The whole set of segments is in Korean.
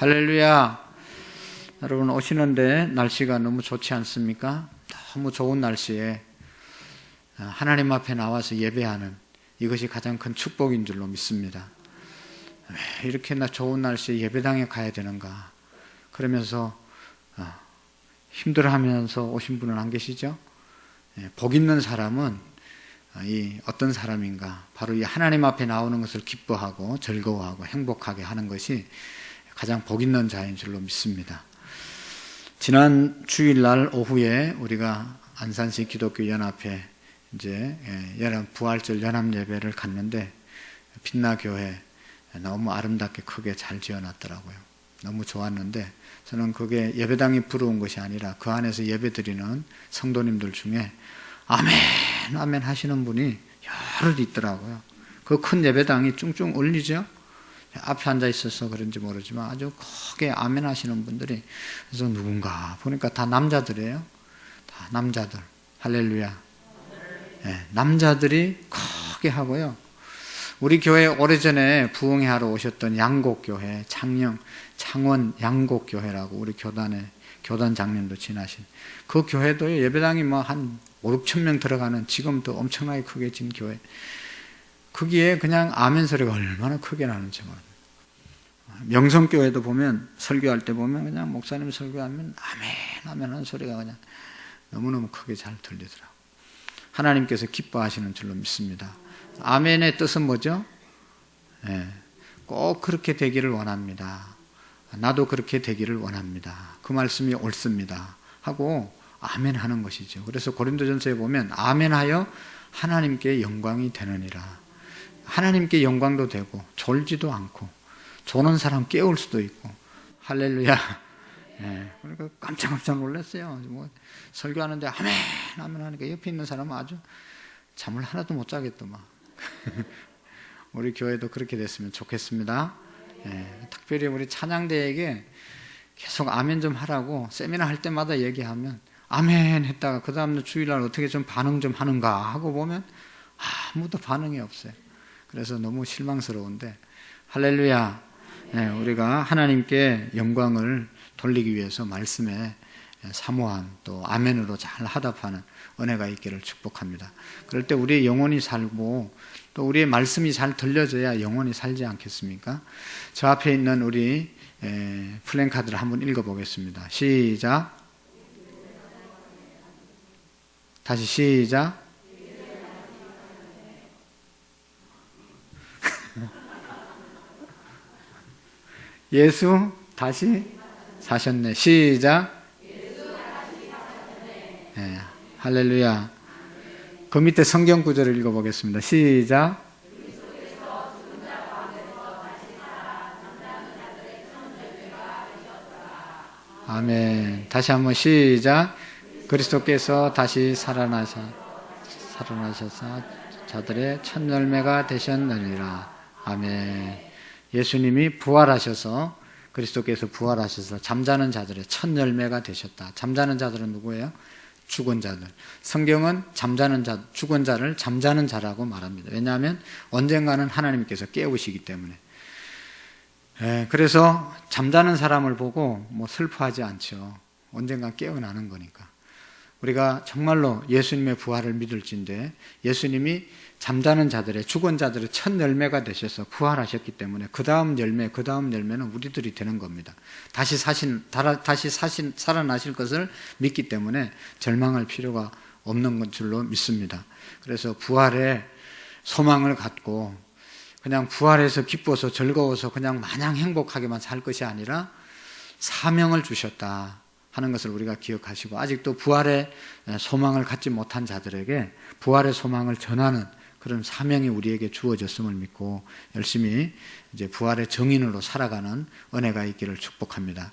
할렐루야. 여러분 오시는데 날씨가 너무 좋지 않습니까? 너무 좋은 날씨에 하나님 앞에 나와서 예배하는 이것이 가장 큰 축복인 줄로 믿습니다. 왜 이렇게나 좋은 날씨에 예배당에 가야 되는가 그러면서 힘들어하면서 오신 분은 안 계시죠? 복 있는 사람은 이 어떤 사람인가, 바로 이 하나님 앞에 나오는 것을 기뻐하고 즐거워하고 행복하게 하는 것이 가장 복 있는 자인 줄로 믿습니다. 지난 주일날 오후에 우리가 안산시 기독교 연합회 이제 부활절 연합 예배를 갔는데 빛나 교회 너무 아름답게 크게 잘 지어놨더라고요. 너무 좋았는데 저는 그게 예배당이 부러운 것이 아니라 그 안에서 예배드리는 성도님들 중에 아멘 아멘 하시는 분이 여럿 있더라고요. 그 큰 예배당이 쭝쭝 울리죠. 앞에 앉아 있어서 그런지 모르지만 아주 크게 아멘 하시는 분들이, 그래서 누군가 보니까 다 남자들이에요. 다 남자들. 할렐루야. 남자들이 크게 하고요. 우리 교회 오래전에 부흥회 하러 오셨던 양곡교회, 창원 양곡교회라고 우리 교단 장님도 지나신 그 교회도 예배당이 한 5, 6천 명 들어가는 지금도 엄청나게 크게 진 교회. 거기에 그냥 아멘 소리가 얼마나 크게 나는지 모릅니다. 명성교회도 보면 설교할 때 보면 그냥 목사님 설교하면 아멘 아멘 하는 소리가 그냥 너무너무 크게 잘 들리더라고요. 하나님께서 기뻐하시는 줄로 믿습니다. 아멘의 뜻은 뭐죠? 꼭 그렇게 되기를 원합니다. 나도 그렇게 되기를 원합니다. 그 말씀이 옳습니다 하고 아멘 하는 것이죠. 그래서 고린도전서에 보면 아멘하여 하나님께 영광이 되느니라. 하나님께 영광도 되고 졸지도 않고 조는 사람 깨울 수도 있고. 할렐루야. 그러니까 깜짝 놀랐어요. 설교하는데 아멘 아멘 하니까 옆에 있는 사람은 아주 잠을 하나도 못 자겠더만. 우리 교회도 그렇게 됐으면 좋겠습니다. 특별히 우리 찬양대에게 계속 아멘 좀 하라고 세미나 할 때마다 얘기하면 아멘 했다가 그 다음날 주일날 어떻게 좀 반응 좀 하는가 하고 보면 아무도 반응이 없어요. 그래서 너무 실망스러운데 할렐루야. 우리가 하나님께 영광을 돌리기 위해서 말씀에 사모함 또 아멘으로 잘 화답하는 은혜가 있기를 축복합니다. 그럴 때 우리의 영혼이 살고 또 우리의 말씀이 잘 들려져야 영혼이 살지 않겠습니까? 저 앞에 있는 우리 플랜카드를 한번 읽어보겠습니다. 시작. 다시 시작. 예수 다시 사셨네. 시작. 할렐루야. 그 밑에 성경 구절을 읽어보겠습니다. 시작. 아멘. 다시 한번 시작. 그리스도께서 다시 살아나셔서 자들의 첫 열매가 되셨느니라. 아멘. 예수님이 부활하셔서, 그리스도께서 부활하셔서 잠자는 자들의 첫 열매가 되셨다. 잠자는 자들은 누구예요? 죽은 자들. 성경은 죽은 자를 잠자는 자라고 말합니다. 왜냐하면 언젠가는 하나님께서 깨우시기 때문에. 그래서 잠자는 사람을 보고 슬퍼하지 않죠. 언젠가 깨어나는 거니까. 우리가 정말로 예수님의 부활을 믿을진데 예수님이 잠자는 자들의, 죽은 자들의 첫 열매가 되셔서 부활하셨기 때문에 그 다음 열매는 우리들이 되는 겁니다. 다시 살아나실 것을 믿기 때문에 절망할 필요가 없는 줄로 믿습니다. 그래서 부활에 소망을 갖고 그냥 부활해서 기뻐서 즐거워서 그냥 마냥 행복하게만 살 것이 아니라 사명을 주셨다 하는 것을 우리가 기억하시고, 아직도 부활의 소망을 갖지 못한 자들에게 부활의 소망을 전하는 그런 사명이 우리에게 주어졌음을 믿고 열심히 이제 부활의 정인으로 살아가는 은혜가 있기를 축복합니다.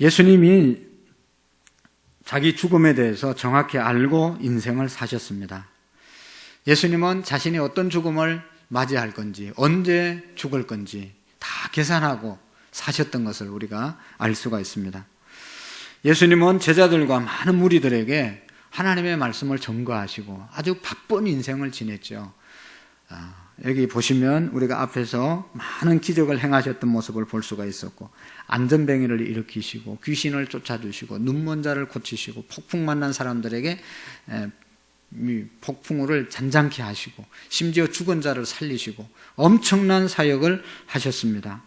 예수님이 자기 죽음에 대해서 정확히 알고 인생을 사셨습니다. 예수님은 자신이 어떤 죽음을 맞이할 건지, 언제 죽을 건지 다 계산하고 사셨던 것을 우리가 알 수가 있습니다. 예수님은 제자들과 많은 무리들에게 하나님의 말씀을 전가하시고 아주 바쁜 인생을 지냈죠. 여기 보시면 우리가 앞에서 많은 기적을 행하셨던 모습을 볼 수가 있었고, 안전뱅이를 일으키시고 귀신을 쫓아주시고 눈먼 자를 고치시고 폭풍 만난 사람들에게 폭풍우를 잔잔케 하시고 심지어 죽은 자를 살리시고 엄청난 사역을 하셨습니다.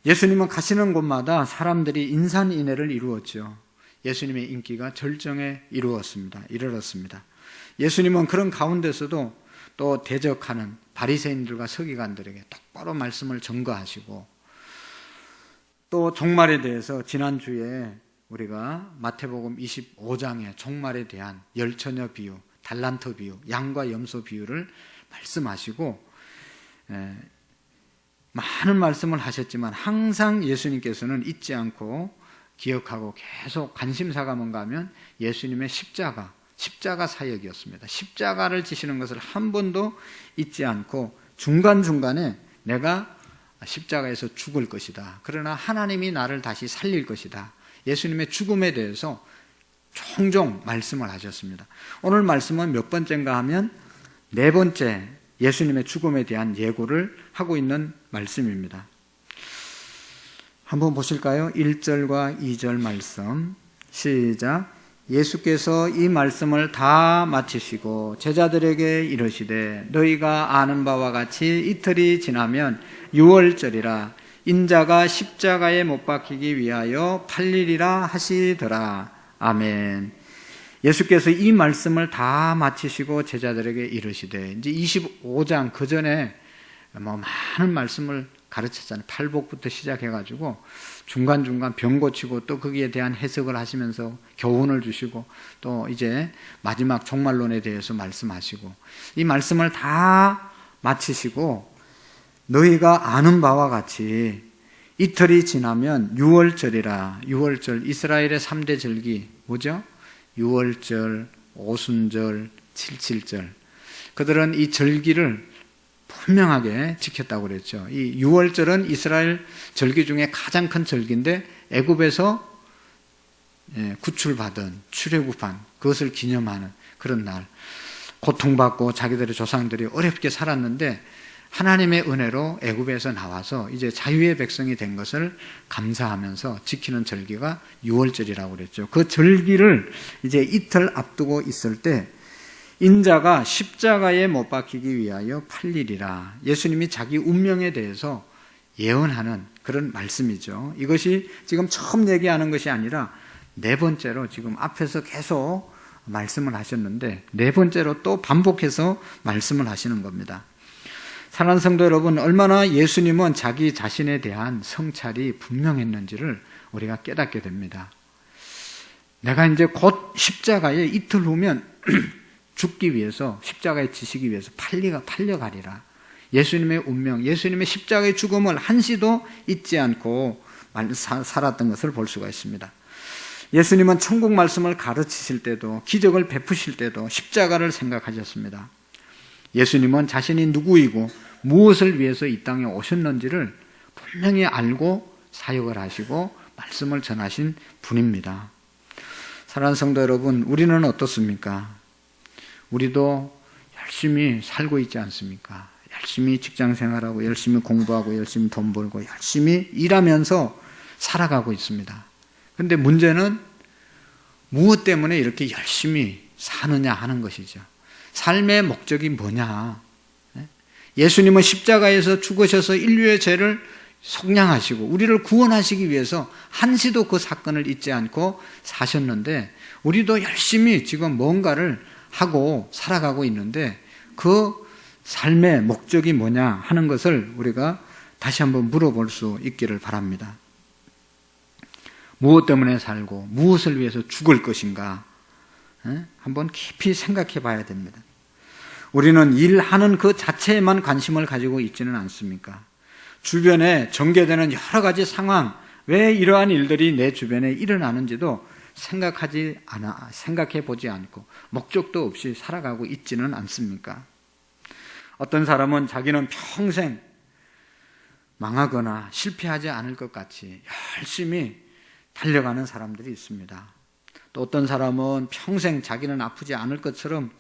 예수님은 가시는 곳마다 사람들이 인산인해를 이루었죠. 예수님의 인기가 절정에 이르렀습니다. 예수님은 그런 가운데서도 또 대적하는 바리새인들과 서기관들에게 똑바로 말씀을 전거하시고, 또 종말에 대해서 지난주에 우리가 마태복음 25장의 종말에 대한 열처녀 비유, 달란트 비유, 양과 염소 비유를 말씀하시고 많은 말씀을 하셨지만 항상 예수님께서는 잊지 않고 기억하고 계속 관심사가 뭔가 하면 예수님의 십자가 사역이었습니다. 십자가를 지시는 것을 한 번도 잊지 않고 중간중간에 내가 십자가에서 죽을 것이다. 그러나 하나님이 나를 다시 살릴 것이다. 예수님의 죽음에 대해서 종종 말씀을 하셨습니다. 오늘 말씀은 몇 번째인가 하면 네 번째 예수님의 죽음에 대한 예고를 하고 있는 말씀입니다. 한번 보실까요? 1절과 2절 말씀 시작. 예수께서 이 말씀을 다 마치시고 제자들에게 이르시되 너희가 아는 바와 같이 이틀이 지나면 유월절이라 인자가 십자가에 못 박히기 위하여 팔리리라 하시더라. 아멘. 예수께서 이 말씀을 다 마치시고 제자들에게 이르시되, 이제 25장 그 전에 많은 말씀을 가르쳤잖아요. 팔복부터 시작해가지고 중간중간 병 고치고 또 거기에 대한 해석을 하시면서 교훈을 주시고 또 이제 마지막 종말론에 대해서 말씀하시고, 이 말씀을 다 마치시고 너희가 아는 바와 같이 이틀이 지나면 유월절이라. 유월절, 이스라엘의 3대 절기 뭐죠? 유월절, 오순절, 칠칠절. 그들은 이 절기를 분명하게 지켰다고 그랬죠. 이 유월절은 이스라엘 절기 중에 가장 큰 절기인데 애굽에서 구출받은, 출애굽한 그것을 기념하는 그런 날, 고통받고 자기들의 조상들이 어렵게 살았는데 하나님의 은혜로 애굽에서 나와서 이제 자유의 백성이 된 것을 감사하면서 지키는 절기가 유월절이라고 그랬죠. 그 절기를 이제 이틀 앞두고 있을 때 인자가 십자가에 못 박히기 위하여 팔리리라. 예수님이 자기 운명에 대해서 예언하는 그런 말씀이죠. 이것이 지금 처음 얘기하는 것이 아니라 네 번째로 지금 앞에서 계속 말씀을 하셨는데 네 번째로 또 반복해서 말씀을 하시는 겁니다. 사랑하는 성도 여러분, 얼마나 예수님은 자기 자신에 대한 성찰이 분명했는지를 우리가 깨닫게 됩니다. 내가 이제 곧 십자가에 이틀 후면 죽기 위해서, 십자가에 지시기 위해서 팔려가리라. 예수님의 운명, 예수님의 십자가의 죽음을 한시도 잊지 않고 살았던 것을 볼 수가 있습니다. 예수님은 천국 말씀을 가르치실 때도, 기적을 베푸실 때도 십자가를 생각하셨습니다. 예수님은 자신이 누구이고 무엇을 위해서 이 땅에 오셨는지를 분명히 알고 사역을 하시고 말씀을 전하신 분입니다. 사랑하는 성도 여러분, 우리는 어떻습니까? 우리도 열심히 살고 있지 않습니까? 열심히 직장 생활하고 열심히 공부하고 열심히 돈 벌고 열심히 일하면서 살아가고 있습니다. 그런데 문제는 무엇 때문에 이렇게 열심히 사느냐 하는 것이죠. 삶의 목적이 뭐냐? 예수님은 십자가에서 죽으셔서 인류의 죄를 속량하시고 우리를 구원하시기 위해서 한시도 그 사건을 잊지 않고 사셨는데 우리도 열심히 지금 뭔가를 하고 살아가고 있는데 그 삶의 목적이 뭐냐 하는 것을 우리가 다시 한번 물어볼 수 있기를 바랍니다. 무엇 때문에 살고 무엇을 위해서 죽을 것인가? 한번 깊이 생각해 봐야 됩니다. 우리는 일하는 그 자체에만 관심을 가지고 있지는 않습니까? 주변에 전개되는 여러 가지 상황, 왜 이러한 일들이 내 주변에 일어나는지도 생각해 보지 않고 목적도 없이 살아가고 있지는 않습니까? 어떤 사람은 자기는 평생 망하거나 실패하지 않을 것 같이 열심히 달려가는 사람들이 있습니다. 또 어떤 사람은 평생 자기는 아프지 않을 것처럼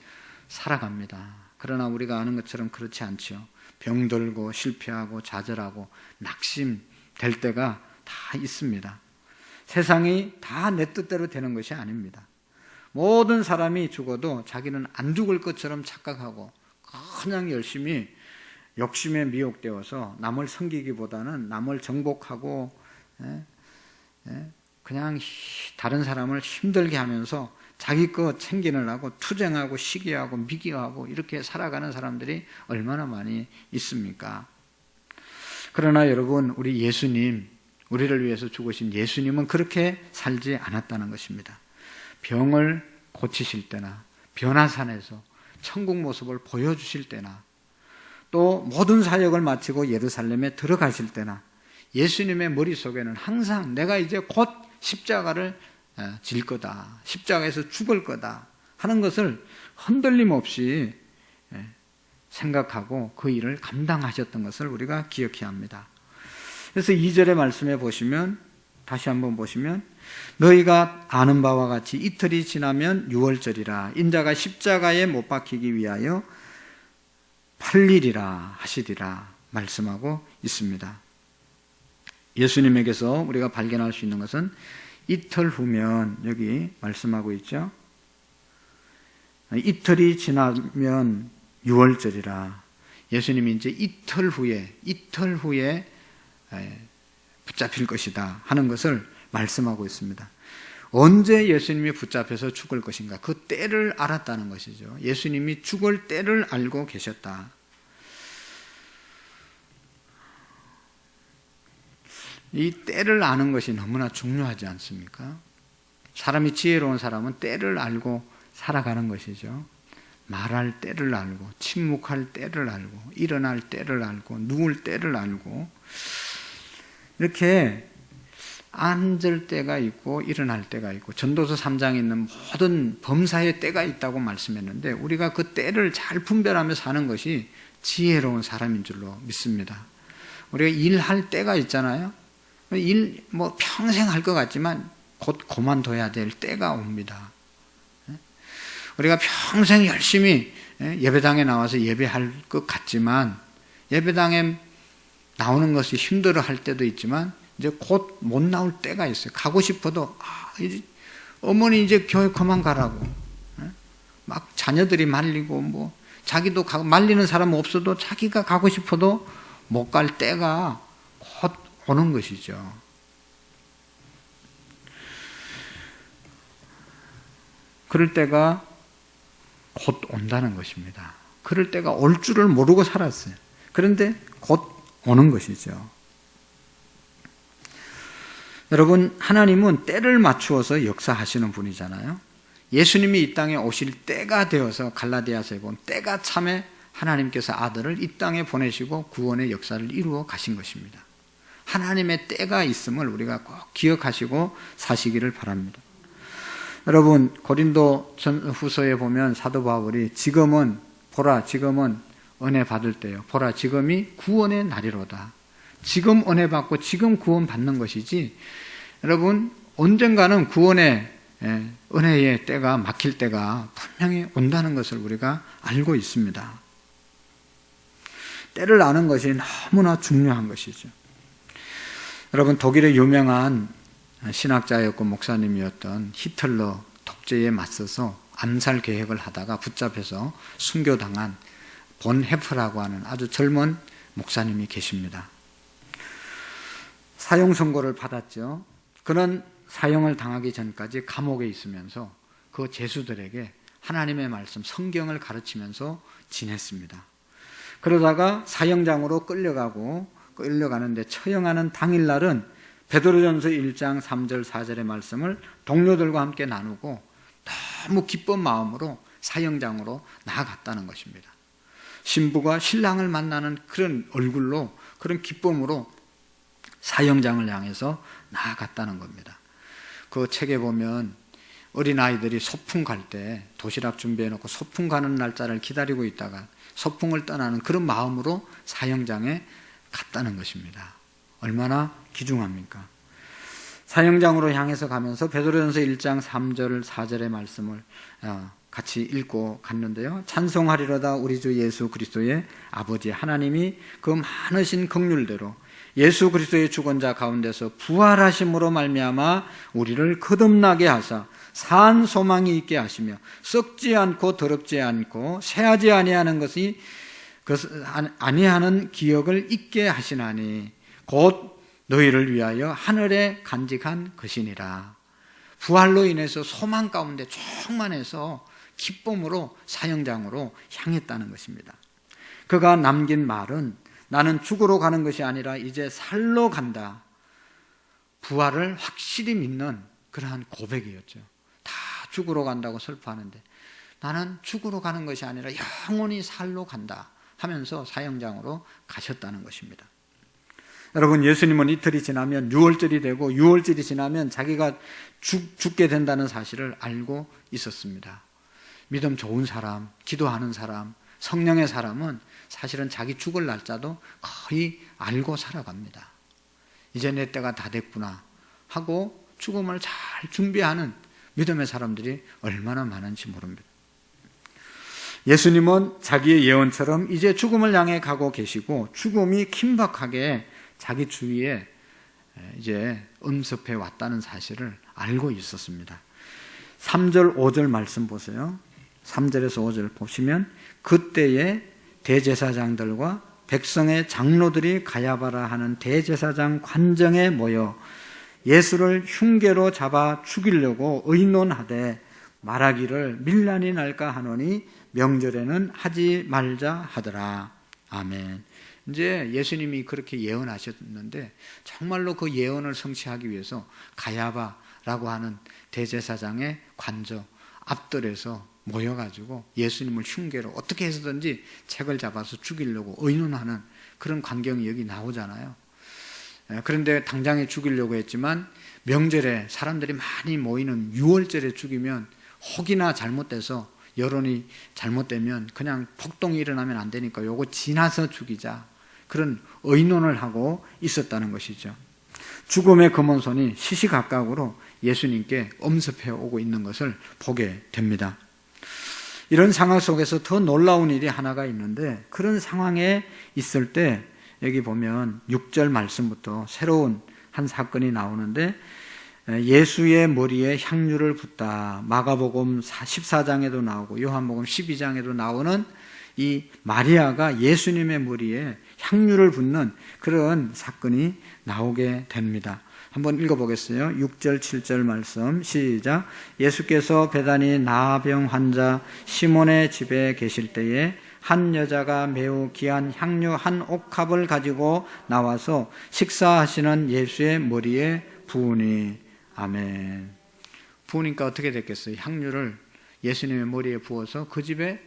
살아갑니다. 그러나 우리가 아는 것처럼 그렇지 않죠. 병들고 실패하고 좌절하고 낙심될 때가 다 있습니다. 세상이 다 내 뜻대로 되는 것이 아닙니다. 모든 사람이 죽어도 자기는 안 죽을 것처럼 착각하고 그냥 열심히 욕심에 미혹되어서 남을 섬기기보다는 남을 정복하고 그냥 다른 사람을 힘들게 하면서 자기 거 챙기느라고 투쟁하고 시기하고 미기하고 이렇게 살아가는 사람들이 얼마나 많이 있습니까? 그러나 여러분, 우리 예수님, 우리를 위해서 죽으신 예수님은 그렇게 살지 않았다는 것입니다. 병을 고치실 때나 변화산에서 천국 모습을 보여주실 때나 또 모든 사역을 마치고 예루살렘에 들어가실 때나 예수님의 머릿속에는 항상 내가 이제 곧 십자가를 질 거다, 십자가에서 죽을 거다 하는 것을 흔들림 없이 생각하고 그 일을 감당하셨던 것을 우리가 기억해야 합니다. 그래서 2절의 말씀에 보시면, 다시 한번 보시면, 너희가 아는 바와 같이 이틀이 지나면 유월절이라 인자가 십자가에 못 박히기 위하여 팔리리라 하시리라 말씀하고 있습니다. 예수님에게서 우리가 발견할 수 있는 것은 이틀 후면, 여기 말씀하고 있죠. 이틀이 지나면 유월절이라. 예수님이 이제 이틀 후에 붙잡힐 것이다 하는 것을 말씀하고 있습니다. 언제 예수님이 붙잡혀서 죽을 것인가, 그 때를 알았다는 것이죠. 예수님이 죽을 때를 알고 계셨다. 이 때를 아는 것이 너무나 중요하지 않습니까? 사람이 지혜로운 사람은 때를 알고 살아가는 것이죠. 말할 때를 알고, 침묵할 때를 알고, 일어날 때를 알고, 누울 때를 알고, 이렇게 앉을 때가 있고 일어날 때가 있고, 전도서 3장에 있는 모든 범사의 때가 있다고 말씀했는데, 우리가 그 때를 잘 분별하며 사는 것이 지혜로운 사람인 줄로 믿습니다. 우리가 일할 때가 있잖아요. 일 평생 할 것 같지만 곧 그만둬야 될 때가 옵니다. 우리가 평생 열심히 예배당에 나와서 예배할 것 같지만 예배당에 나오는 것이 힘들어 할 때도 있지만 이제 곧 못 나올 때가 있어요. 가고 싶어도 이제 어머니 이제 교회 그만 가라고 막 자녀들이 말리고 자기도 가고, 말리는 사람 없어도 자기가 가고 싶어도 못 갈 때가 곧 오는 것이죠. 그럴 때가 곧 온다는 것입니다. 그럴 때가 올 줄을 모르고 살았어요. 그런데 곧 오는 것이죠. 여러분, 하나님은 때를 맞추어서 역사하시는 분이잖아요. 예수님이 이 땅에 오실 때가 되어서 갈라디아서에 보면 때가 참에 하나님께서 아들을 이 땅에 보내시고 구원의 역사를 이루어 가신 것입니다. 하나님의 때가 있음을 우리가 꼭 기억하시고 사시기를 바랍니다. 여러분, 고린도 후서에 보면 사도 바울이 지금은 은혜 받을 때요. 보라, 지금이 구원의 날이로다. 지금 은혜 받고 지금 구원 받는 것이지, 여러분, 언젠가는 구원의 은혜의 때가 막힐 때가 분명히 온다는 것을 우리가 알고 있습니다. 때를 아는 것이 너무나 중요한 것이죠. 여러분, 독일의 유명한 신학자였고 목사님이었던 히틀러 독재에 맞서서 암살 계획을 하다가 붙잡혀서 순교당한 본 헤프라고 하는 아주 젊은 목사님이 계십니다. 사형 선고를 받았죠. 그런 사형을 당하기 전까지 감옥에 있으면서 그 죄수들에게 하나님의 말씀, 성경을 가르치면서 지냈습니다. 그러다가 사형장으로 끌려가는데 처형하는 당일날은 베드로전서 1장 3절 4절의 말씀을 동료들과 함께 나누고 너무 기쁜 마음으로 사형장으로 나아갔다는 것입니다. 신부가 신랑을 만나는 그런 얼굴로, 그런 기쁨으로 사형장을 향해서 나아갔다는 겁니다. 그 책에 보면 어린아이들이 소풍 갈 때 도시락 준비해놓고 소풍 가는 날짜를 기다리고 있다가 소풍을 떠나는 그런 마음으로 사형장에 갔다는 것입니다. 얼마나 귀중합니까? 사형장으로 향해서 가면서 베드로전서 1장 3절 4절의 말씀을 같이 읽고 갔는데요. 찬송하리로다 우리 주 예수 그리스도의 아버지 하나님이 그 많으신 긍휼대로 예수 그리스도의 죽은 자 가운데서 부활하심으로 말미암아 우리를 거듭나게 하사 산 소망이 있게 하시며 썩지 않고 더럽지 않고 새하지 아니하는 것이 아니하는 기억을 잊게 하시나니 곧 너희를 위하여 하늘에 간직한 것이니라. 부활로 인해서 소망 가운데 충만해서 기쁨으로 사형장으로 향했다는 것입니다. 그가 남긴 말은 나는 죽으러 가는 것이 아니라 이제 살러 간다. 부활을 확실히 믿는 그러한 고백이었죠. 다 죽으러 간다고 슬퍼하는데 나는 죽으러 가는 것이 아니라 영원히 살러 간다 하면서 사형장으로 가셨다는 것입니다. 여러분, 예수님은 이틀이 지나면 유월절이 되고 유월절이 지나면 자기가 죽게 된다는 사실을 알고 있었습니다. 믿음 좋은 사람, 기도하는 사람, 성령의 사람은 사실은 자기 죽을 날짜도 거의 알고 살아갑니다. 이제 내 때가 다 됐구나 하고 죽음을 잘 준비하는 믿음의 사람들이 얼마나 많은지 모릅니다. 예수님은 자기의 예언처럼 이제 죽음을 향해 가고 계시고 죽음이 긴박하게 자기 주위에 이제 음습해 왔다는 사실을 알고 있었습니다. 3절 5절 말씀 보세요. 3절에서 5절 보시면 그때에 대제사장들과 백성의 장로들이 가야바라 하는 대제사장 관정에 모여 예수를 흉계로 잡아 죽이려고 의논하되 말하기를 밀란이 날까 하노니 명절에는 하지 말자 하더라. 아멘. 이제 예수님이 그렇게 예언하셨는데 정말로 그 예언을 성취하기 위해서 가야바라고 하는 대제사장의 관저 앞들에서 모여가지고 예수님을 흉계로 어떻게 해서든지 책을 잡아서 죽이려고 의논하는 그런 광경이 여기 나오잖아요. 그런데 당장에 죽이려고 했지만 명절에 사람들이 많이 모이는 유월절에 죽이면 혹이나 잘못돼서 여론이 잘못되면 그냥 폭동이 일어나면 안 되니까 요거 지나서 죽이자, 그런 의논을 하고 있었다는 것이죠. 죽음의 검은 손이 시시각각으로 예수님께 엄습해 오고 있는 것을 보게 됩니다. 이런 상황 속에서 더 놀라운 일이 하나가 있는데, 그런 상황에 있을 때 여기 보면 6절 말씀부터 새로운 한 사건이 나오는데, 예수의 머리에 향유를 붓다. 마가복음 14장에도 나오고 요한복음 12장에도 나오는 이 마리아가 예수님의 머리에 향유를 붓는 그런 사건이 나오게 됩니다. 한번 읽어보겠어요. 6절 7절 말씀 시작. 예수께서 베다니 나병 환자 시몬의 집에 계실 때에 한 여자가 매우 귀한 향유 한 옥합을 가지고 나와서 식사하시는 예수의 머리에 부으니. 아멘. 부으니까 어떻게 됐겠어요? 향유를 예수님의 머리에 부어서 그 집에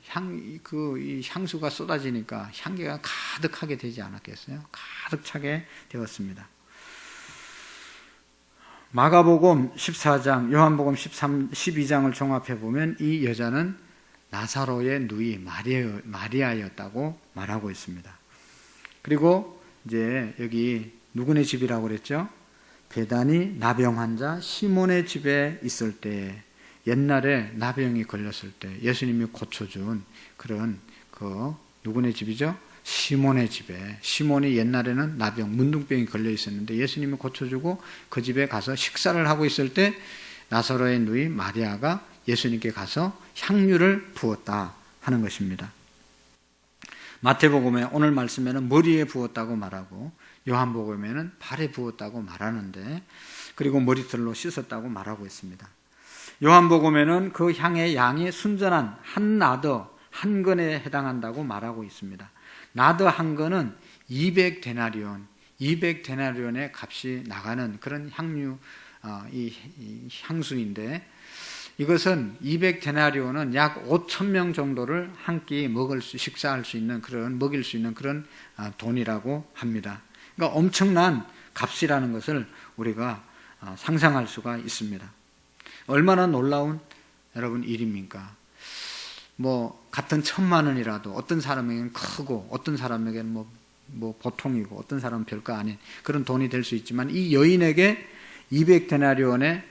이 향수가 쏟아지니까 향기가 가득하게 되지 않았겠어요? 가득 차게 되었습니다. 마가복음 14장, 요한복음 12장을 종합해 보면 이 여자는 나사로의 누이 마리아였다고 말하고 있습니다. 그리고 이제 여기 누구네 집이라고 그랬죠? 베다니 나병 환자 시몬의 집에 있을 때, 옛날에 나병이 걸렸을 때 예수님이 고쳐준 그런 누구네 집이죠? 시몬의 집에. 시몬이 옛날에는 나병, 문둥병이 걸려 있었는데 예수님이 고쳐주고 그 집에 가서 식사를 하고 있을 때 나사로의 누이 마리아가 예수님께 가서 향유를 부었다 하는 것입니다. 마태복음에 오늘 말씀에는 머리에 부었다고 말하고 요한복음에는 발에 부었다고 말하는데, 그리고 머리털로 씻었다고 말하고 있습니다. 요한복음에는 그 향의 양이 순전한 한 나더 한 근에 해당한다고 말하고 있습니다. 나더 한 근은 200데나리온, 200데나리온의 값이 나가는 그런 이 향수인데, 이것은 200데나리온은 약 5,000명 정도를 한 끼 식사할 수 있는 먹일 수 있는 그런 돈이라고 합니다. 그러니까 엄청난 값이라는 것을 우리가 상상할 수가 있습니다. 얼마나 놀라운 여러분 일입니까? 같은 1,000만 원이라도 어떤 사람에게는 크고 어떤 사람에게는 보통이고 어떤 사람은 별거 아닌 그런 돈이 될 수 있지만, 이 여인에게 200데나리온의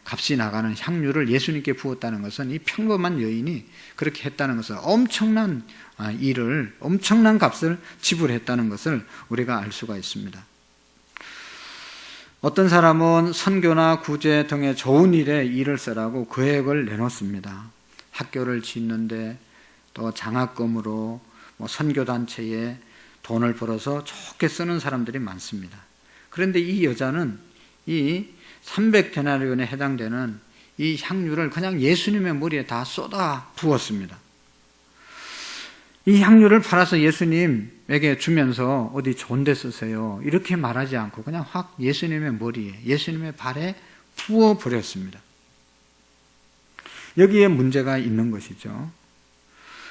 값이 나가는 향유를 예수님께 부었다는 것은 이 평범한 여인이 그렇게 했다는 것은 엄청난 일을, 엄청난 값을 지불했다는 것을 우리가 알 수가 있습니다. 어떤 사람은 선교나 구제 등의 좋은 일에 일을 쓰라고 계획을 내놓습니다. 학교를 짓는데 또 장학금으로 선교단체에 돈을 벌어서 좋게 쓰는 사람들이 많습니다. 그런데 이 여자는 이 300데나리온에 해당되는 이 향유를 그냥 예수님의 머리에 다 쏟아 부었습니다. 이 향유를 팔아서 예수님에게 주면서 어디 좋은 데 쓰세요 이렇게 말하지 않고 그냥 확 예수님의 머리에, 예수님의 발에 부어버렸습니다. 여기에 문제가 있는 것이죠.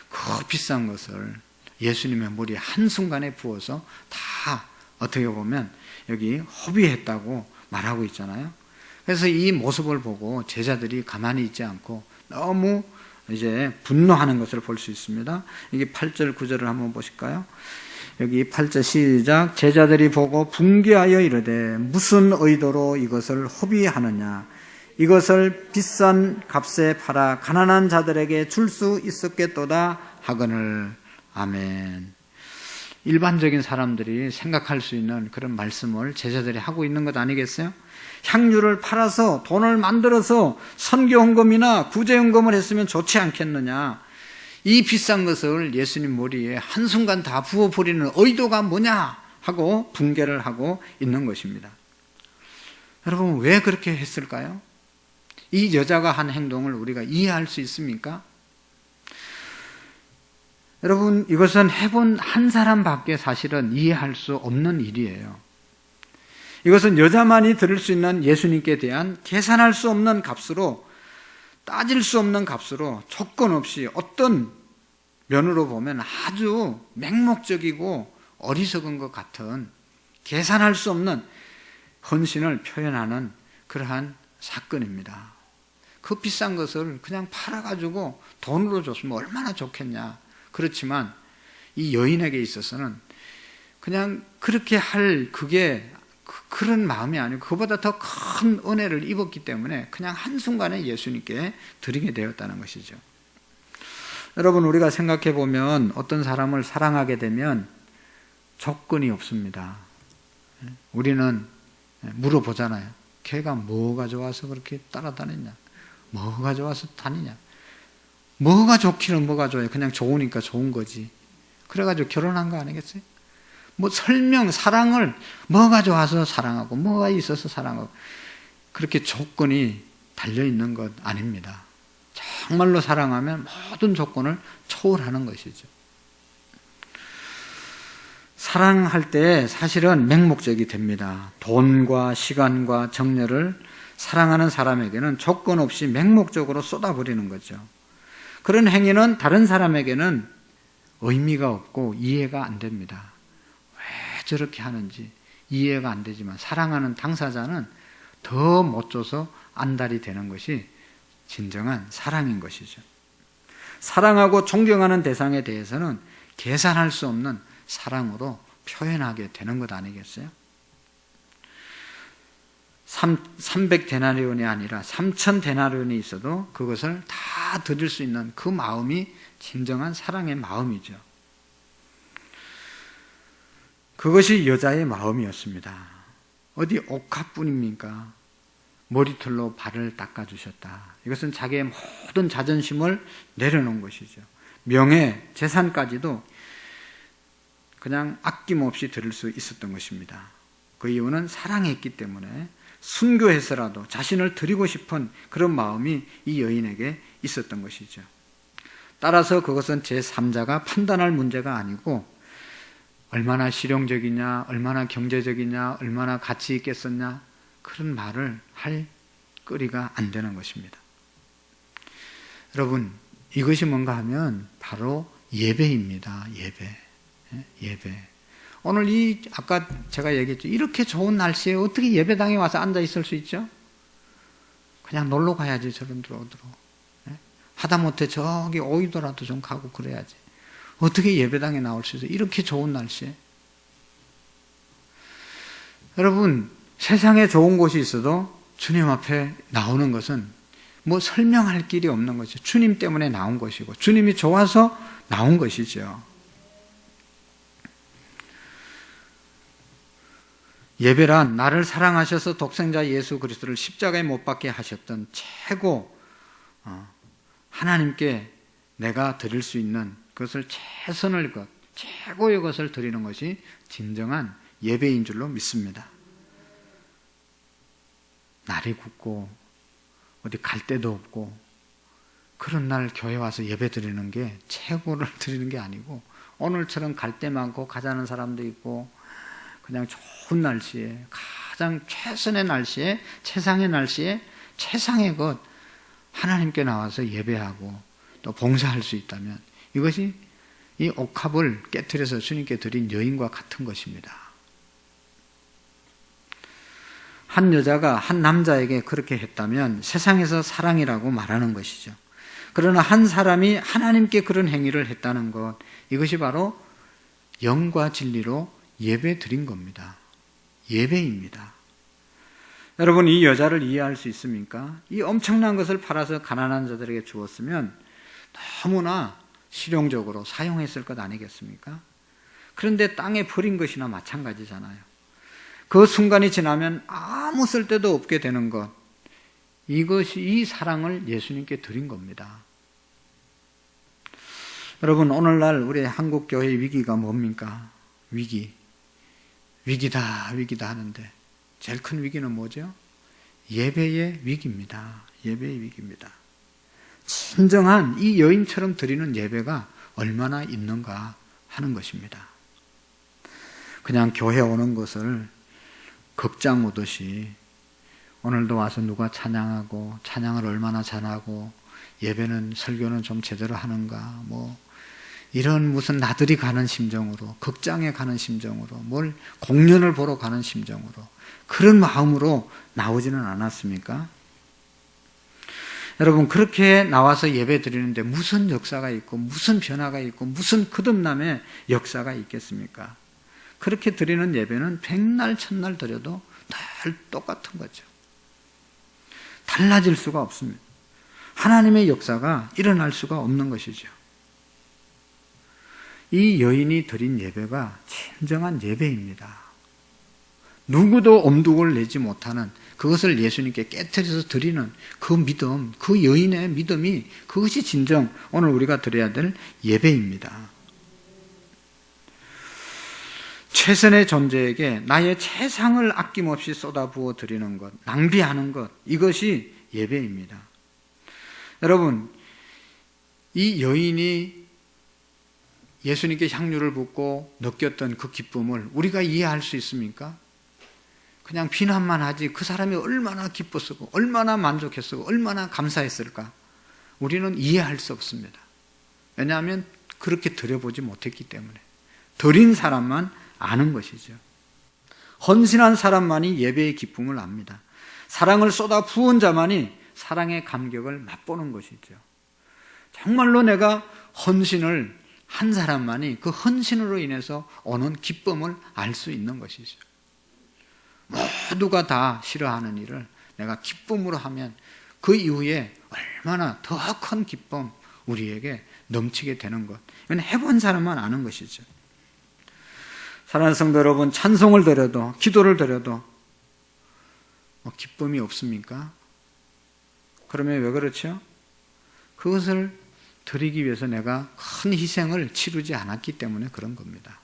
그 비싼 것을 예수님의 머리에 한순간에 부어서 다 어떻게 보면 여기 허비했다고 말하고 있잖아요. 그래서 이 모습을 보고 제자들이 가만히 있지 않고 너무 이제 분노하는 것을 볼 수 있습니다. 이게 8절 9절을 한번 보실까요? 여기 8절 시작. 제자들이 보고 분개하여 이르되 무슨 의도로 이것을 허비하느냐, 이것을 비싼 값에 팔아 가난한 자들에게 줄 수 있었겠도다 하거늘. 아멘. 일반적인 사람들이 생각할 수 있는 그런 말씀을 제자들이 하고 있는 것 아니겠어요? 향유를 팔아서 돈을 만들어서 선교헌금이나 구제헌금을 했으면 좋지 않겠느냐, 이 비싼 것을 예수님 머리에 한순간 다 부어버리는 의도가 뭐냐 하고 분개를 하고 있는 것입니다. 여러분, 왜 그렇게 했을까요? 이 여자가 한 행동을 우리가 이해할 수 있습니까? 여러분, 이것은 해본 한 사람밖에 사실은 이해할 수 없는 일이에요. 이것은 여자만이 들을 수 있는 예수님께 대한 계산할 수 없는 값으로, 따질 수 없는 값으로 조건 없이 어떤 면으로 보면 아주 맹목적이고 어리석은 것 같은 계산할 수 없는 헌신을 표현하는 그러한 사건입니다. 그 비싼 것을 그냥 팔아가지고 돈으로 줬으면 얼마나 좋겠냐. 그렇지만 이 여인에게 있어서는 그냥 그렇게 할 그게 그런 마음이 아니고 그보다 더 큰 은혜를 입었기 때문에 그냥 한순간에 예수님께 드리게 되었다는 것이죠. 여러분, 우리가 생각해 보면 어떤 사람을 사랑하게 되면 조건이 없습니다. 우리는 물어보잖아요. 걔가 뭐가 좋아서 그렇게 따라다녔냐, 뭐가 좋아서 다니냐, 뭐가 좋기는 뭐가 좋아요. 그냥 좋으니까 좋은 거지. 그래가지고 결혼한 거 아니겠어요? 뭐 설명, 사랑을 뭐가 좋아서 사랑하고 뭐가 있어서 사랑하고 그렇게 조건이 달려있는 것 아닙니다. 정말로 사랑하면 모든 조건을 초월하는 것이죠. 사랑할 때 사실은 맹목적이 됩니다. 돈과 시간과 정열을 사랑하는 사람에게는 조건 없이 맹목적으로 쏟아버리는 거죠. 그런 행위는 다른 사람에게는 의미가 없고 이해가 안 됩니다. 왜 저렇게 하는지 이해가 안 되지만 사랑하는 당사자는 더 못 줘서 안달이 되는 것이 진정한 사랑인 것이죠. 사랑하고 존경하는 대상에 대해서는 계산할 수 없는 사랑으로 표현하게 되는 것 아니겠어요? 300데나리온이 아니라 3000데나리온이 있어도 그것을 다 드릴 수 있는 그 마음이 진정한 사랑의 마음이죠. 그것이 여자의 마음이었습니다. 어디 옥합뿐입니까? 머리털로 발을 닦아주셨다. 이것은 자기의 모든 자존심을 내려놓은 것이죠. 명예, 재산까지도 그냥 아낌없이 드릴 수 있었던 것입니다. 그 이유는 사랑했기 때문에 순교해서라도 자신을 드리고 싶은 그런 마음이 이 여인에게 있었던 것이죠. 따라서 그것은 제3자가 판단할 문제가 아니고 얼마나 실용적이냐, 얼마나 경제적이냐, 얼마나 가치 있겠었냐, 그런 말을 할 거리가 안 되는 것입니다. 여러분, 이것이 뭔가 하면 바로 예배입니다. 예배. 오늘 아까 제가 얘기했죠. 이렇게 좋은 날씨에 어떻게 예배당에 와서 앉아 있을 수 있죠? 그냥 놀러 가야지, 저런 데로. 하다못해 저기 오이도라도 좀 가고 그래야지. 어떻게 예배당에 나올 수 있어요? 이렇게 좋은 날씨에. 여러분, 세상에 좋은 곳이 있어도 주님 앞에 나오는 것은 뭐 설명할 길이 없는 거죠. 주님 때문에 나온 것이고 주님이 좋아서 나온 것이죠. 예배란 나를 사랑하셔서 독생자 예수 그리스도를 십자가에 못 박게 하셨던 최고 하나님께 내가 드릴 수 있는 그것을 최선을 것, 최고의 것을 드리는 것이 진정한 예배인 줄로 믿습니다. 날이 굳고 어디 갈 데도 없고 그런 날 교회 와서 예배 드리는 게 최고를 드리는 게 아니고 오늘처럼 갈 데 많고 가자는 사람도 있고 그냥 좋은 날씨에 가장 최선의 날씨에 최상의 날씨에 최상의 것 하나님께 나와서 예배하고 또 봉사할 수 있다면 이것이 이 옥합을 깨트려서 주님께 드린 여인과 같은 것입니다. 한 여자가 한 남자에게 그렇게 했다면 세상에서 사랑이라고 말하는 것이죠. 그러나 한 사람이 하나님께 그런 행위를 했다는 것, 이것이 바로 영과 진리로 예배 드린 겁니다. 예배입니다. 여러분, 이 여자를 이해할 수 있습니까? 이 엄청난 것을 팔아서 가난한 자들에게 주었으면 너무나 실용적으로 사용했을 것 아니겠습니까? 그런데 땅에 버린 것이나 마찬가지잖아요. 그 순간이 지나면 아무 쓸데도 없게 되는 것, 이것이 이 사랑을 예수님께 드린 겁니다. 여러분, 오늘날 우리 한국 교회의 위기가 뭡니까? 위기다 하는데 제일 큰 위기는 뭐죠? 예배의 위기입니다. 예배의 위기입니다. 진정한 이 여인처럼 드리는 예배가 얼마나 있는가 하는 것입니다. 그냥 교회 오는 것을 극장 오듯이 오늘도 와서 누가 찬양하고 찬양을 얼마나 잘하고 예배는 설교는 좀 제대로 하는가 이런 무슨 나들이 가는 심정으로 극장에 가는 심정으로 뭘 공연을 보러 가는 심정으로 그런 마음으로 나오지는 않았습니까? 여러분, 그렇게 나와서 예배 드리는데 무슨 역사가 있고 무슨 변화가 있고 무슨 거듭남의 역사가 있겠습니까? 그렇게 드리는 예배는 백날 천날 드려도 늘 똑같은 거죠. 달라질 수가 없습니다. 하나님의 역사가 일어날 수가 없는 것이죠. 이 여인이 드린 예배가 진정한 예배입니다. 누구도 엄두를 내지 못하는 그것을 예수님께 깨트려서 드리는 그 믿음, 그 여인의 믿음이 그것이 진정 오늘 우리가 드려야 될 예배입니다. 최선의 존재에게 나의 최상을 아낌없이 쏟아부어 드리는 것, 낭비하는 것, 이것이 예배입니다. 여러분, 이 여인이 예수님께 향유를 붓고 느꼈던 그 기쁨을 우리가 이해할 수 있습니까? 그냥 비난만 하지 그 사람이 얼마나 기뻤을까, 얼마나 만족했을까, 얼마나 감사했을까 우리는 이해할 수 없습니다. 왜냐하면 그렇게 드려보지 못했기 때문에. 드린 사람만 아는 것이죠. 헌신한 사람만이 예배의 기쁨을 압니다. 사랑을 쏟아 부은 자만이 사랑의 감격을 맛보는 것이죠. 정말로 내가 헌신을 한 사람만이 그 헌신으로 인해서 오는 기쁨을 알 수 있는 것이죠. 모두가 다 싫어하는 일을 내가 기쁨으로 하면 그 이후에 얼마나 더 큰 기쁨 우리에게 넘치게 되는 것, 이건 해본 사람만 아는 것이죠. 사랑하는 성도 여러분, 찬송을 드려도 기도를 드려도 기쁨이 없습니까? 그러면 왜 그렇죠? 그것을 드리기 위해서 내가 큰 희생을 치르지 않았기 때문에 그런 겁니다.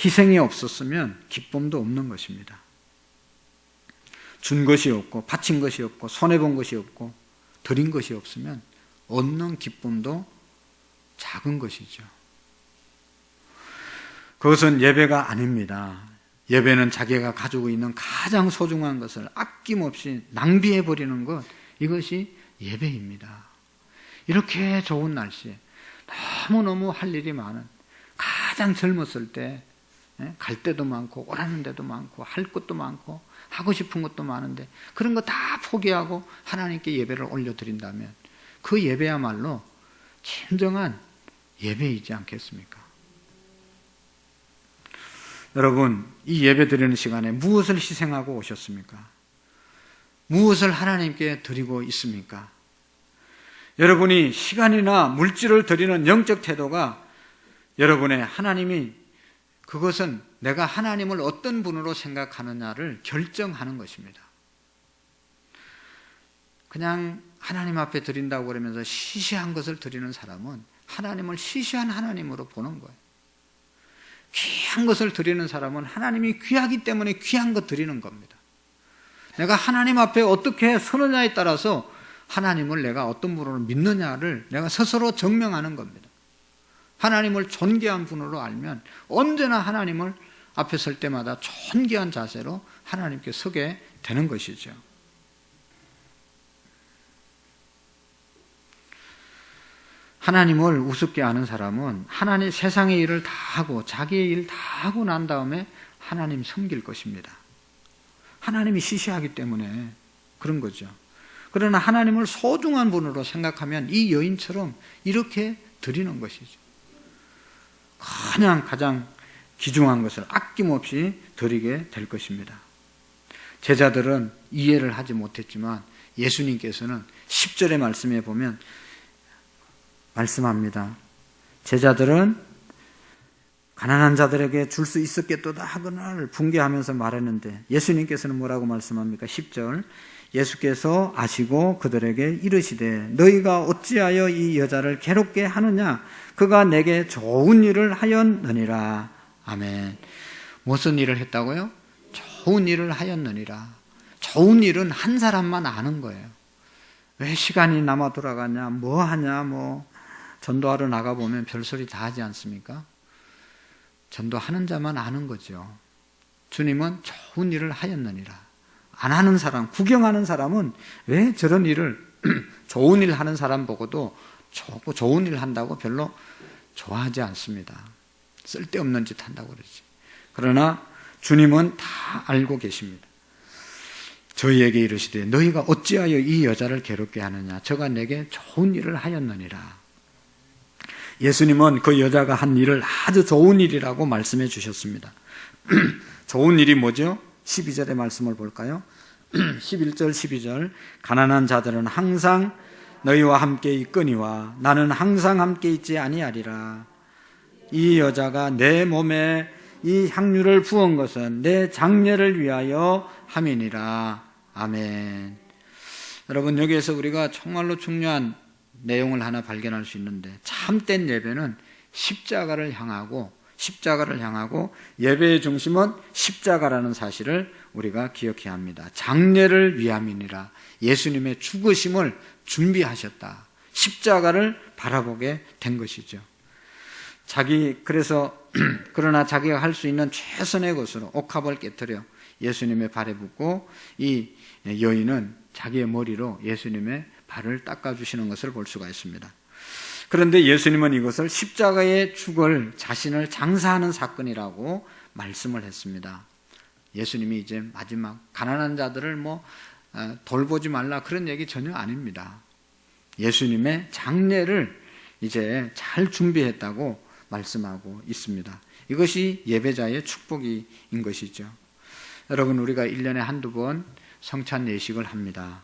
희생이 없었으면 기쁨도 없는 것입니다. 준 것이 없고 바친 것이 없고 손해본 것이 없고 드린 것이 없으면 얻는 기쁨도 작은 것이죠. 그것은 예배가 아닙니다. 예배는 자기가 가지고 있는 가장 소중한 것을 아낌없이 낭비해버리는 것, 이것이 예배입니다. 이렇게 좋은 날씨에 너무너무 할 일이 많은, 가장 젊었을 때 갈 데도 많고 오라는 데도 많고 할 것도 많고 하고 싶은 것도 많은데 그런 거 다 포기하고 하나님께 예배를 올려드린다면 그 예배야말로 진정한 예배이지 않겠습니까? 여러분, 이 예배 드리는 시간에 무엇을 희생하고 오셨습니까? 무엇을 하나님께 드리고 있습니까? 여러분이 시간이나 물질을 드리는 영적 태도가 여러분의 하나님이, 그것은 내가 하나님을 어떤 분으로 생각하느냐를 결정하는 것입니다. 그냥 하나님 앞에 드린다고 그러면서 시시한 것을 드리는 사람은 하나님을 시시한 하나님으로 보는 거예요. 귀한 것을 드리는 사람은 하나님이 귀하기 때문에 귀한 것 드리는 겁니다. 내가 하나님 앞에 어떻게 서느냐에 따라서 하나님을 내가 어떤 분으로 믿느냐를 내가 스스로 증명하는 겁니다. 하나님을 존귀한 분으로 알면 언제나 하나님을 앞에 설 때마다 존귀한 자세로 하나님께 서게 되는 것이죠. 하나님을 우습게 아는 사람은 하나님 세상의 일을 다 하고 자기의 일 다 하고 난 다음에 하나님 섬길 것입니다. 하나님이 시시하기 때문에 그런 거죠. 그러나 하나님을 소중한 분으로 생각하면 이 여인처럼 이렇게 드리는 것이죠. 그냥 가장 귀중한 것을 아낌없이 드리게 될 것입니다. 제자들은 이해를 하지 못했지만 예수님께서는 10절의 말씀에 보면 말씀합니다. 제자들은 가난한 자들에게 줄 수 있었겠도다 하거늘 붕괴하면서 말했는데 예수님께서는 뭐라고 말씀합니까? 10절, 예수께서 아시고 그들에게 이르시되 너희가 어찌하여 이 여자를 괴롭게 하느냐? 그가 내게 좋은 일을 하였느니라. 아멘. 무슨 일을 했다고요? 좋은 일을 하였느니라. 좋은 일은 한 사람만 아는 거예요. 왜 시간이 남아 돌아가냐, 뭐 하냐, 전도하러 나가보면 별소리 다 하지 않습니까? 전도하는 자만 아는 거죠. 주님은 좋은 일을 하였느니라. 안 하는 사람, 구경하는 사람은 왜 저런 일을, 좋은 일 하는 사람 보고도 좋은 일 한다고 별로 좋아하지 않습니다. 쓸데없는 짓 한다고 그러지. 그러나 주님은 다 알고 계십니다. 저희에게 이르시되 너희가 어찌하여 이 여자를 괴롭게 하느냐? 저가 내게 좋은 일을 하였느니라. 예수님은 그 여자가 한 일을 아주 좋은 일이라고 말씀해 주셨습니다. 좋은 일이 뭐죠? 12절의 말씀을 볼까요? 11절 12절, 가난한 자들은 항상 너희와 함께 있거니와 나는 항상 함께 있지 아니하리라. 이 여자가 내 몸에 이 향유를 부은 것은 내 장례를 위하여 함이니라. 아멘. 여러분, 여기에서 우리가 정말로 중요한 내용을 하나 발견할 수 있는데, 참된 예배는 십자가를 향하고 예배의 중심은 십자가라는 사실을 우리가 기억해야 합니다. 장례를 위함이니라. 예수님의 죽으심을 준비하셨다. 십자가를 바라보게 된 것이죠. 그러나 자기가 할 수 있는 최선의 것으로 옥합을 깨뜨려 예수님의 발에 붓고 이 여인은 자기의 머리로 예수님의 발을 닦아주시는 것을 볼 수가 있습니다. 그런데 예수님은 이것을 십자가에 죽을 자신을 장사하는 사건이라고 말씀을 했습니다. 예수님이 이제 마지막 가난한 자들을 돌보지 말라 그런 얘기 전혀 아닙니다. 예수님의 장례를 이제 잘 준비했다고 말씀하고 있습니다. 이것이 예배자의 축복인 것이죠. 여러분, 우리가 1년에 한두 번 성찬 예식을 합니다.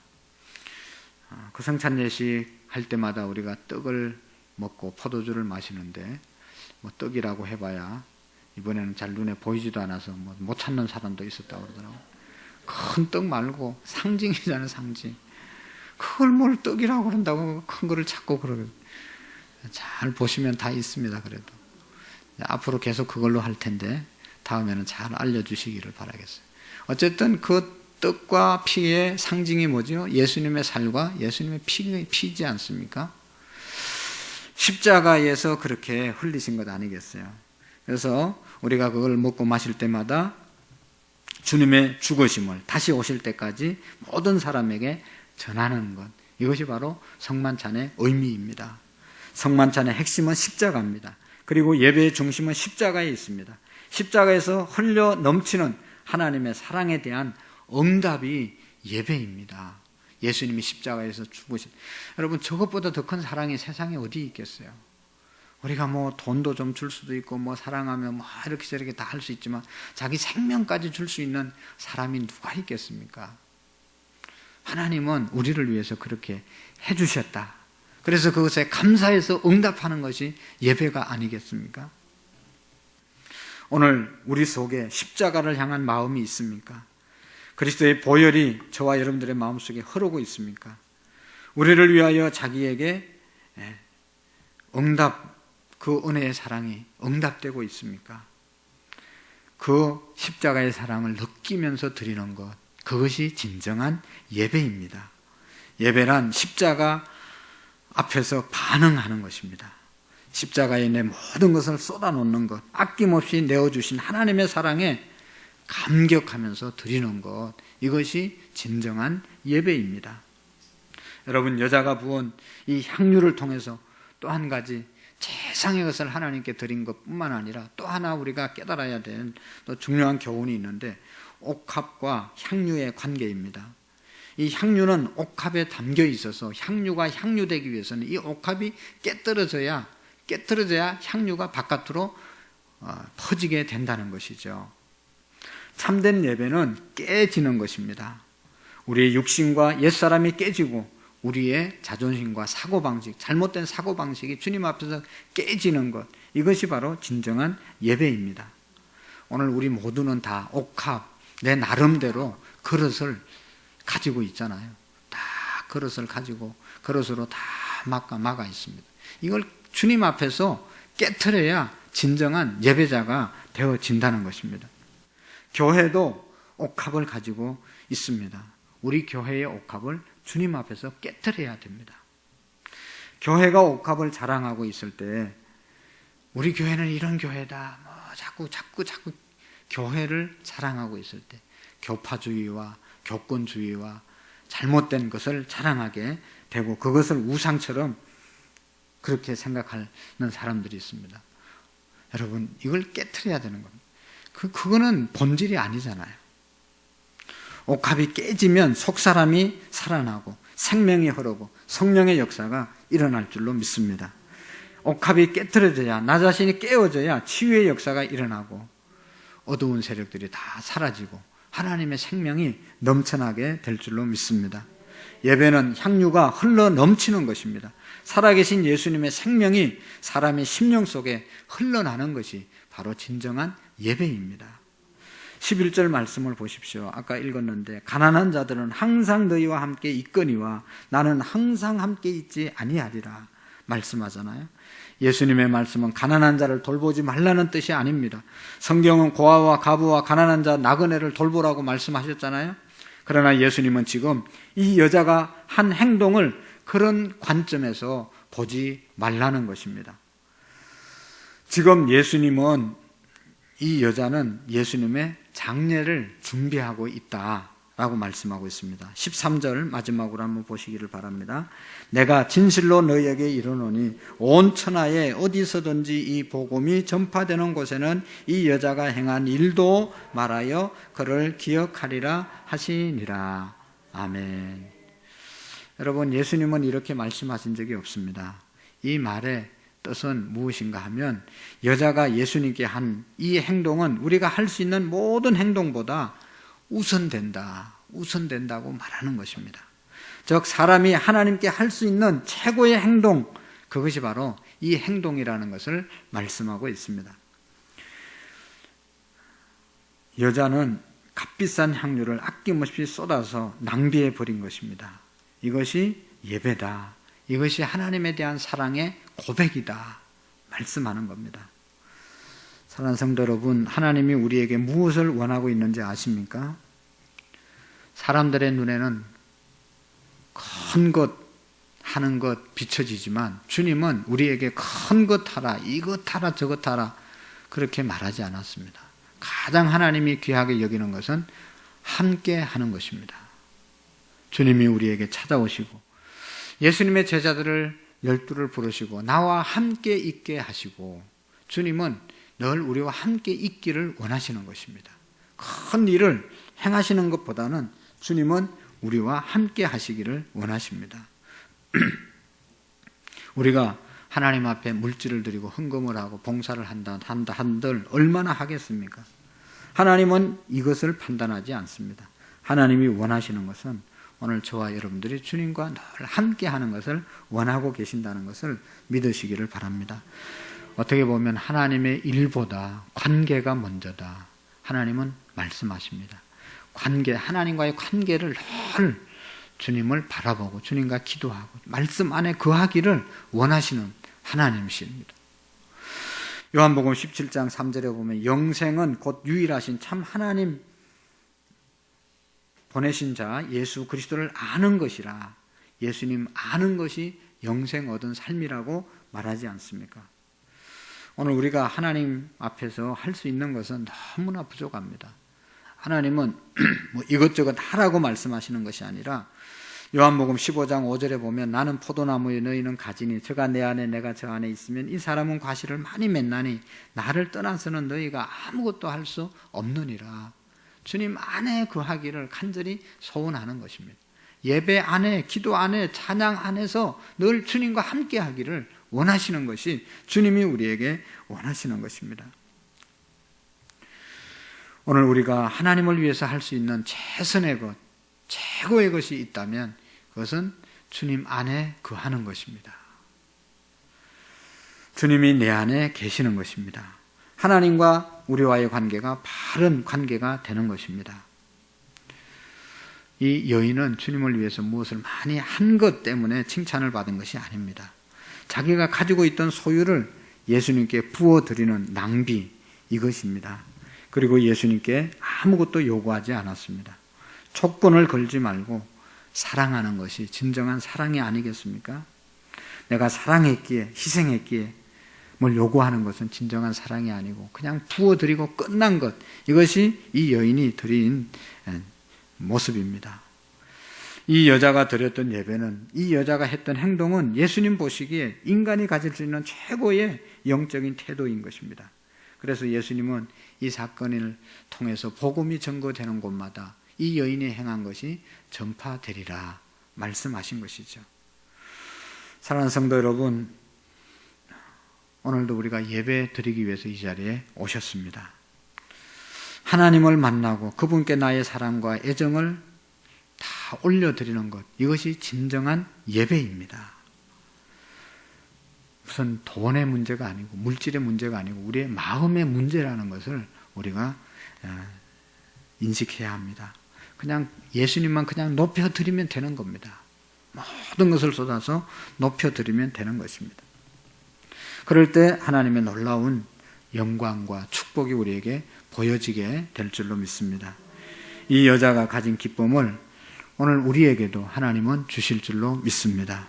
그 성찬 예식 할 때마다 우리가 떡을 먹고 포도주를 마시는데 떡이라고 해봐야 이번에는 잘 눈에 보이지도 않아서 못 찾는 사람도 있었다고 그러더라고요. 큰 떡 말고 상징이잖아요, 상징. 그걸 뭘 떡이라고 그런다고 큰 거를 찾고 그러거든요. 잘 보시면 다 있습니다. 그래도 앞으로 계속 그걸로 할 텐데 다음에는 잘 알려주시기를 바라겠어요. 어쨌든 그 떡과 피의 상징이 뭐죠? 예수님의 살과 예수님의 피지 않습니까? 십자가에서 그렇게 흘리신 것 아니겠어요? 그래서 우리가 그걸 먹고 마실 때마다 주님의 죽으심을 다시 오실 때까지 모든 사람에게 전하는 것, 이것이 바로 성만찬의 의미입니다. 성만찬의 핵심은 십자가입니다. 그리고 예배의 중심은 십자가에 있습니다. 십자가에서 흘려 넘치는 하나님의 사랑에 대한 응답이 예배입니다. 예수님이 십자가에서 죽으신, 여러분, 저것보다 더 큰 사랑이 세상에 어디 있겠어요? 우리가 뭐 돈도 좀 줄 수도 있고 뭐 사랑하면 뭐 이렇게 저렇게 다 할 수 있지만 자기 생명까지 줄 수 있는 사람이 누가 있겠습니까? 하나님은 우리를 위해서 그렇게 해주셨다. 그래서 그것에 감사해서 응답하는 것이 예배가 아니겠습니까? 오늘 우리 속에 십자가를 향한 마음이 있습니까? 그리스도의 보혈이 저와 여러분들의 마음속에 흐르고 있습니까? 우리를 위하여 자기에게 그 은혜의 사랑이 응답되고 있습니까? 그 십자가의 사랑을 느끼면서 드리는 것, 그것이 진정한 예배입니다. 예배란 십자가 앞에서 반응하는 것입니다. 십자가에 내 모든 것을 쏟아놓는 것, 아낌없이 내어주신 하나님의 사랑에 감격하면서 드리는 것, 이것이 진정한 예배입니다. 여러분, 여자가 부은 이 향유를 통해서 또 한 가지 최상의 것을 하나님께 드린 것뿐만 아니라 또 하나 우리가 깨달아야 될 또 중요한 교훈이 있는데, 옥합과 향유의 관계입니다. 이 향유는 옥합에 담겨 있어서 향유가 향유되기 위해서는 이 옥합이 깨뜨려져야 향유가 바깥으로 퍼지게 된다는 것이죠. 참된 예배는 깨지는 것입니다. 우리의 육신과 옛사람이 깨지고 우리의 자존심과 사고방식, 잘못된 사고방식이 주님 앞에서 깨지는 것, 이것이 바로 진정한 예배입니다. 오늘 우리 모두는 다 옥합, 내 나름대로 그릇을 가지고 있잖아요. 다 그릇을 가지고 그릇으로 다 막아 있습니다. 이걸 주님 앞에서 깨트려야 진정한 예배자가 되어진다는 것입니다. 교회도 옥합을 가지고 있습니다. 우리 교회의 옥합을 주님 앞에서 깨트려야 됩니다. 교회가 옥합을 자랑하고 있을 때 우리 교회는 이런 교회다, 자꾸 교회를 자랑하고 있을 때 교파주의와 교권주의와 잘못된 것을 자랑하게 되고 그것을 우상처럼 그렇게 생각하는 사람들이 있습니다. 여러분, 이걸 깨트려야 되는 겁니다. 그거는 본질이 아니잖아요. 옥합이 깨지면 속사람이 살아나고 생명이 흐르고 성령의 역사가 일어날 줄로 믿습니다. 옥합이 깨트려져야, 나 자신이 깨어져야 치유의 역사가 일어나고 어두운 세력들이 다 사라지고 하나님의 생명이 넘쳐나게 될 줄로 믿습니다. 예배는 향유가 흘러 넘치는 것입니다. 살아계신 예수님의 생명이 사람의 심령 속에 흘러나는 것이 바로 진정한 예배입니다. 11절 말씀을 보십시오. 아까 읽었는데, 가난한 자들은 항상 너희와 함께 있거니와 나는 항상 함께 있지 아니하리라 말씀하잖아요. 예수님의 말씀은 가난한 자를 돌보지 말라는 뜻이 아닙니다. 성경은 고아와 가부와 가난한 자, 나그네를 돌보라고 말씀하셨잖아요. 그러나 예수님은 지금 이 여자가 한 행동을 그런 관점에서 보지 말라는 것입니다. 지금 예수님은, 이 여자는 예수님의 장례를 준비하고 있다라고 말씀하고 있습니다. 13절 마지막으로 한번 보시기를 바랍니다. 내가 진실로 너희에게 이르노니 온 천하에 어디서든지 이 복음이 전파되는 곳에는 이 여자가 행한 일도 말하여 그를 기억하리라 하시니라. 아멘. 여러분, 예수님은 이렇게 말씀하신 적이 없습니다. 이 말의 뜻은 무엇인가 하면, 여자가 예수님께 한 이 행동은 우리가 할 수 있는 모든 행동보다 우선된다고 말하는 것입니다. 즉, 사람이 하나님께 할 수 있는 최고의 행동, 그것이 바로 이 행동이라는 것을 말씀하고 있습니다. 여자는 값비싼 향유를 아낌없이 쏟아서 낭비해 버린 것입니다. 이것이 예배다. 이것이 하나님에 대한 사랑의 고백이다 말씀하는 겁니다. 사랑하는 성도 여러분, 하나님이 우리에게 무엇을 원하고 있는지 아십니까? 사람들의 눈에는 큰 것, 하는 것 비춰지지만 주님은 우리에게 큰 것 하라, 이것 하라, 저것 하라 그렇게 말하지 않았습니다. 가장 하나님이 귀하게 여기는 것은 함께 하는 것입니다. 주님이 우리에게 찾아오시고 예수님의 제자들을 12를 부르시고 나와 함께 있게 하시고, 주님은 늘 우리와 함께 있기를 원하시는 것입니다. 큰 일을 행하시는 것보다는 주님은 우리와 함께 하시기를 원하십니다. 우리가 하나님 앞에 물질을 드리고 헌금을 하고 봉사를 한다 한들 얼마나 하겠습니까? 하나님은 이것을 판단하지 않습니다. 하나님이 원하시는 것은 오늘 저와 여러분들이 주님과 늘 함께 하는 것을 원하고 계신다는 것을 믿으시기를 바랍니다. 어떻게 보면 하나님의 일보다 관계가 먼저다. 하나님은 말씀하십니다. 하나님과의 관계를 늘 주님을 바라보고 주님과 기도하고 말씀 안에 거하기를 원하시는 하나님이십니다. 요한복음 17장 3절에 보면 영생은 곧 유일하신 참 하나님 보내신 자 예수 그리스도를 아는 것이라. 예수님 아는 것이 영생 얻은 삶이라고 말하지 않습니까? 오늘 우리가 하나님 앞에서 할 수 있는 것은 너무나 부족합니다. 하나님은 뭐 이것저것 하라고 말씀하시는 것이 아니라 요한복음 15장 5절에 보면 나는 포도나무에 너희는 가지니 저가 내 안에 내가 저 안에 있으면 이 사람은 과실을 많이 맺나니 나를 떠나서는 너희가 아무것도 할 수 없느니라. 주님 안에 거하기를 간절히 소원하는 것입니다. 예배 안에, 기도 안에, 찬양 안에서 늘 주님과 함께 하기를 원하시는 것이 주님이 우리에게 원하시는 것입니다. 오늘 우리가 하나님을 위해서 할 수 있는 최선의 것, 최고의 것이 있다면 그것은 주님 안에 거하는 것입니다. 주님이 내 안에 계시는 것입니다. 하나님과 우리와의 관계가 바른 관계가 되는 것입니다. 이 여인은 주님을 위해서 무엇을 많이 한 것 때문에 칭찬을 받은 것이 아닙니다. 자기가 가지고 있던 소유를 예수님께 부어드리는 낭비, 이것입니다. 그리고 예수님께 아무것도 요구하지 않았습니다. 조건을 걸지 말고 사랑하는 것이 진정한 사랑이 아니겠습니까? 내가 사랑했기에, 희생했기에 뭘 요구하는 것은 진정한 사랑이 아니고 그냥 부어드리고 끝난 것, 이것이 이 여인이 드린 모습입니다. 이 여자가 드렸던 예배는, 이 여자가 했던 행동은 예수님 보시기에 인간이 가질 수 있는 최고의 영적인 태도인 것입니다. 그래서 예수님은 이 사건을 통해서 복음이 전거되는 곳마다 이 여인이 행한 것이 전파되리라 말씀하신 것이죠. 사랑하는 성도 여러분, 오늘도 우리가 예배 드리기 위해서 이 자리에 오셨습니다. 하나님을 만나고 그분께 나의 사랑과 애정을 다 올려드리는 것, 이것이 진정한 예배입니다. 무슨 돈의 문제가 아니고 물질의 문제가 아니고 우리의 마음의 문제라는 것을 우리가 인식해야 합니다. 그냥 예수님만 그냥 높여드리면 되는 겁니다. 모든 것을 쏟아서 높여드리면 되는 것입니다. 그럴 때 하나님의 놀라운 영광과 축복이 우리에게 보여지게 될 줄로 믿습니다. 이 여자가 가진 기쁨을 오늘 우리에게도 하나님은 주실 줄로 믿습니다.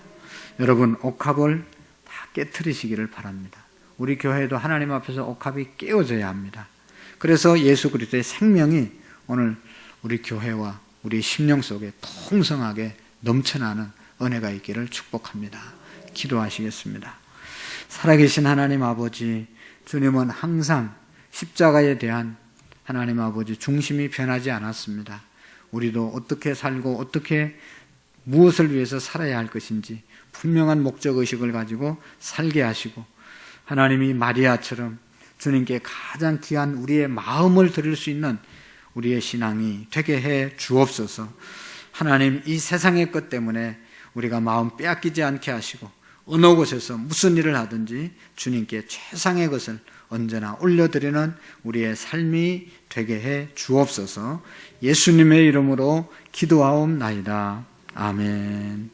여러분, 옥합을 다 깨트리시기를 바랍니다. 우리 교회도 하나님 앞에서 옥합이 깨어져야 합니다. 그래서 예수 그리스도의 생명이 오늘 우리 교회와 우리 심령 속에 풍성하게 넘쳐나는 은혜가 있기를 축복합니다. 기도하시겠습니다. 살아계신 하나님 아버지, 주님은 항상 십자가에 대한 하나님 아버지 중심이 변하지 않았습니다. 우리도 어떻게 살고 어떻게 무엇을 위해서 살아야 할 것인지 분명한 목적의식을 가지고 살게 하시고, 하나님이 마리아처럼 주님께 가장 귀한 우리의 마음을 드릴 수 있는 우리의 신앙이 되게 해 주옵소서. 하나님, 이 세상의 것 때문에 우리가 마음 빼앗기지 않게 하시고 어느 곳에서 무슨 일을 하든지 주님께 최상의 것을 언제나 올려드리는 우리의 삶이 되게 해 주옵소서. 예수님의 이름으로 기도하옵나이다. 아멘.